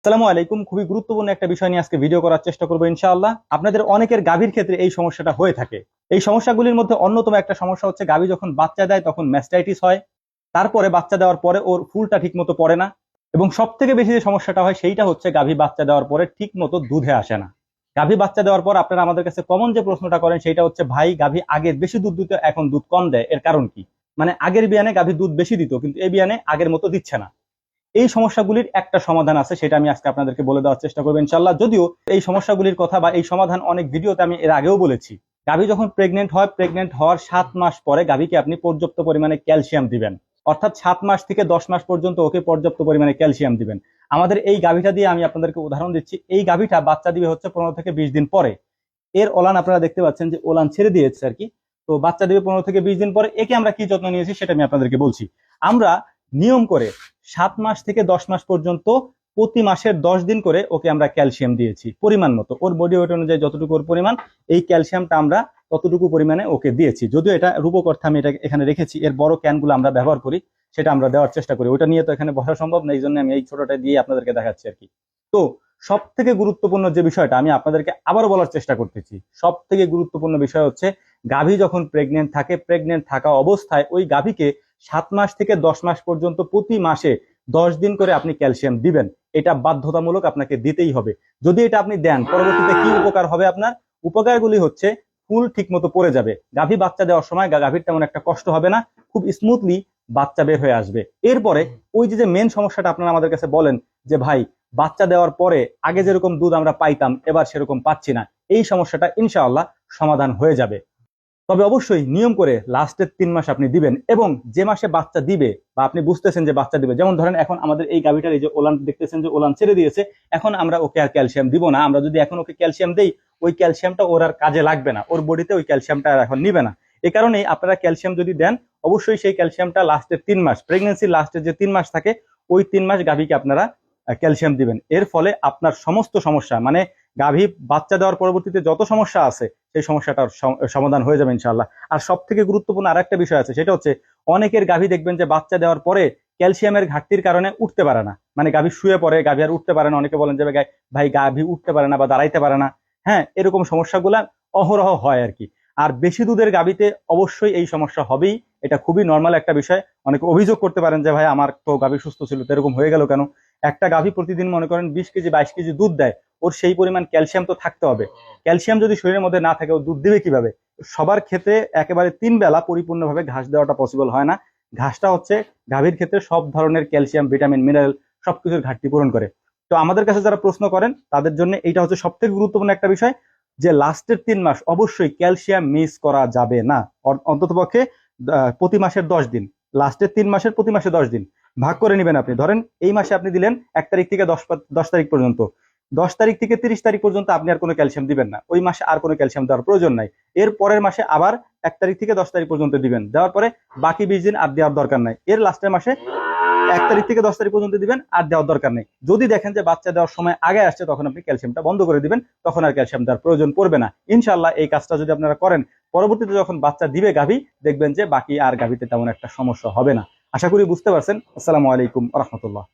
আসসালামু আলাইকুম। খুবই গুরুত্বপূর্ণ একটা বিষয় নিয়ে আজকে ভিডিও করার চেষ্টা করবো ইনশাআল্লাহ। আপনাদের অনেকের গাভীর ক্ষেত্রে এই সমস্যাটা হয়ে থাকে। এই সমস্যাগুলির মধ্যে অন্যতম একটা সমস্যা হচ্ছে গাভী যখন বাচ্চা দেয় তখন ম্যাস্টাইটিস হয়। তারপরে বাচ্চা দেওয়ার পরে ওর ফুলটা ঠিক মতো পড়ে না। এবং সব থেকে বেশি যে সমস্যাটা হয় সেইটা হচ্ছে গাভী বাচ্চা দেওয়ার পরে ঠিক মতো দুধে আসে না। গাভী বাচ্চা দেওয়ার পর আপনারা আমাদের কাছে কমন যে প্রশ্নটা করেন সেটা হচ্ছে, ভাই গাভী আগে বেশি দুধ দিত এখন দুধ কম দেয়, এর কারণ কি? মানে আগের বিয়ানে গাভী দুধ বেশি দিত কিন্তু এই বিয়ানে আগের মতো দিচ্ছে না। এই সমস্যাগুলির একটা সমাধান আছে, সেটা আমি আজকে আপনাদেরকে বলে দেওয়ার চেষ্টা করবো ইনশাল্লাহ। যদিও এই সমস্যাগুলির কথা বা এই সমাধান অনেক ভিডিওতে আমি এর আগেও বলেছি। গাভী যখন প্রেগনেন্ট হয়, প্রেগনেন্ট হওয়ার 7 মাস পরে গাভীকে আপনি পর্যাপ্ত পরিমাণে ক্যালসিয়াম দিবেন। অর্থাৎ 7 মাস থেকে 10 মাস পর্যন্ত ওকে পর্যাপ্ত পরিমাণে ক্যালসিয়াম দিবেন। আমাদের এই গাভীটা দিয়ে আমি আপনাদেরকে উদাহরণ দিচ্ছি। এই গাভীটা বাচ্চা দিবে হচ্ছে 15 থেকে 20 দিন পরে। এর ওলান আপনারা দেখতে পাচ্ছেন যে ওলান ছেড়ে দিয়েছে আর কি। তো বাচ্চা দিবে 15 থেকে 20 দিন পরে। একে আমরা কি যত্ন নিয়েছি সেটা আমি আপনাদেরকে বলছি। আমরা নিয়ম করে 7 মাস থেকে 10 মাস পর্যন্ত প্রতি মাসের 10 দিন করে ওকে আমরা ক্যালসিয়াম দিয়েছি পরিমাণ মতো। ওর বডি ওয়েট অনুযায়ী যতটুকু ওর পরিমাণ, এই ক্যালসিয়ামটা আমরা ততটুকু পরিমাণে ওকে দিয়েছি। যদিও এটা রূপক অর্থে আমি এটা এখানে রেখেছি, এর বড় ক্যানগুলো আমরা ব্যবহার করি, সেটা আমরা দেওয়ার চেষ্টা করি। ওটা নিয়ে তো এখানে বসা সম্ভব না, এই জন্য আমি এই ছোটটা দিয়ে আপনাদেরকে দেখাচ্ছি আর কি। তো সব থেকে গুরুত্বপূর্ণ যে বিষয়টা আমি আপনাদেরকে আবারও বলার চেষ্টা করতেছি, সব থেকে গুরুত্বপূর্ণ বিষয় হচ্ছে গাভী যখন প্রেগনেন্ট থাকে, প্রেগনেন্ট থাকা অবস্থায় ওই গাভীকে 7 মাস থেকে 10 মাস পর্যন্ত প্রতি মাসে 10 দিন করে আপনি ক্যালসিয়াম দিবেন। এটা বাধ্যতামূলক, আপনাকে দিতেই হবে। যদি এটা আপনি দেন, পরবর্তীতে কি উপকার হবে আপনার? উপকারগুলি হচ্ছে, ফুল ঠিক মতো পড়ে যাবে, গাভী বাচ্চা দেওয়ার সময় গাভীর তেমন একটা কষ্ট হবে না, খুব স্মুথলি বাচ্চা বের হয়ে আসবে। এরপরে ওই যে মেন সমস্যাটা আপনারা আমাদের কাছে বলেন যে ভাই বাচ্চা দেওয়ার পরে আগে যেরকম দুধ আমরা পাইতাম এবার সেরকম পাচ্ছি না, এই সমস্যাটা ইনশাআল্লাহ সমাধান হয়ে যাবে। তবে অবশ্যই নিয়ম করে লাস্টের 3 মাস আপনি দিবেন। এবং যে মাসে বাচ্চা দিবে বা আপনি বুঝতেছেন যে বাচ্চা দিবে, যেমন ধরেন এখন আমাদের এই গাভীটার এই যে ওলান দেখতেছেন যে ওলান ছেড়ে দিয়েছে, এখন আমরা ওকে আর ক্যালসিয়াম দিব না। আমরা যদি এখন ওকে ক্যালসিয়াম দেই, ওই ক্যালসিয়ামটা ওর আর কাজে লাগবে না, ওর বডিতে ওই ক্যালসিয়ামটা আর এখন নিবে না। এই কারণেই আপনারা ক্যালসিয়াম যদি দেন, অবশ্যই সেই ক্যালসিয়ামটা লাস্টের 3 মাস, প্রেগনেন্সির লাস্টের যে 3 মাস থাকে, ওই 3 মাস গাভীকে আপনারা ক্যালসিয়াম দিবেন। এর ফলে আপনার সমস্ত সমস্যা, মানে গাভী বাচ্চা দেওয়ার পরবর্তীতে যত সমস্যা আছে সেই সমস্যাটার সমাধান হয়ে যাবে ইনশাআল্লাহ। আর সব থেকে গুরুত্বপূর্ণ আর একটা বিষয় আছে, সেটা হচ্ছে অনেকের গাভী দেখবেন যে বাচ্চা দেওয়ার পরে ক্যালসিয়ামের ঘাটতির কারণে উঠতে পারে না, মানে গাভী শুয়ে পড়ে, গাভী আর উঠতে পারে না। অনেকে বলেন যে ভাই গাভী উঠতে পারে না বা দাঁড়াইতে পারে না। হ্যাঁ, এরকম সমস্যাগুলা অহরহ হয় আর কি। আর বেশি দুধের গাভীতে অবশ্যই এই সমস্যা হবেই, এটা খুবই নর্মাল একটা বিষয়। অনেকে অভিযোগ করতে পারেন যে ভাই আমার তো গাভী সুস্থ ছিল, তো এরকম হয়ে গেল কেন? একটা গাভী প্রতিদিন মনে করেন 20 কেজি 22 কেজি দুধ দেয়, ওর সেই পরিমাণ ক্যালসিয়াম তো থাকতে হবে। ক্যালসিয়াম যদি শরীরের মধ্যে না থাকে ও দুধ দিবে কিভাবে? সবার ক্ষেত্রে একেবারে 3 বেলা পরিপূর্ণভাবে ঘাস দেওয়াটা পসিবল হয় না। ঘাসটা হচ্ছে গাভীর ক্ষেত্রে সব ধরনের ক্যালসিয়াম, ভিটামিন, মিনারেল সবকিছুর ঘাটতি পূরণ করে। তো আমাদের কাছে যারা প্রশ্ন করেন তাদের জন্য এইটা হচ্ছে সব থেকে গুরুত্বপূর্ণ একটা বিষয়, যে লাস্টের 3 মাস অবশ্যই ক্যালসিয়াম মিস করা যাবে না। অন্তত পক্ষে প্রতি মাসের 10 দিন, লাস্টের 3 মাসের প্রতি মাসে 10 দিন ভাগ করে নেবেন। আপনি ধরেন এই মাসে আপনি দিলেন 1 তারিখ থেকে 10 তারিখ পর্যন্ত, 10 তারিখ থেকে 30 তারিখ পর্যন্ত আপনি আর কোনো ক্যালসিয়াম দিবেন না, ওই মাসে আর কোনো ক্যালসিয়াম দেওয়ার প্রয়োজন নাই। এর পরের মাসে আবার 1 তারিখ থেকে 10 তারিখ পর্যন্ত দিবেন, দেওয়ার পরে বাকি 20 দিন আর দেওয়ার দরকার নাই। এর লাস্টের মাসে 1 তারিখ থেকে 10 তারিখ পর্যন্ত দিবেন, আর দেওয়ার দরকার নেই। যদি দেখেন যে বাচ্চা দেওয়ার সময় আগে আসছে, তখন আপনি ক্যালসিয়ামটা বন্ধ করে দিবেন, তখন আর ক্যালসিয়াম দেওয়ার প্রয়োজন পড়বে না ইনশাল্লাহ। এই কাজটা যদি আপনারা করেন, পরবর্তীতে যখন বাচ্চা দিবে গাভী, দেখবেন যে বাকি আর গাভীতে তেমন একটা সমস্যা হবে না। আশা করি বুঝতে পারছেন। আসসালামু আলাইকুম রহমতুল্লাহ।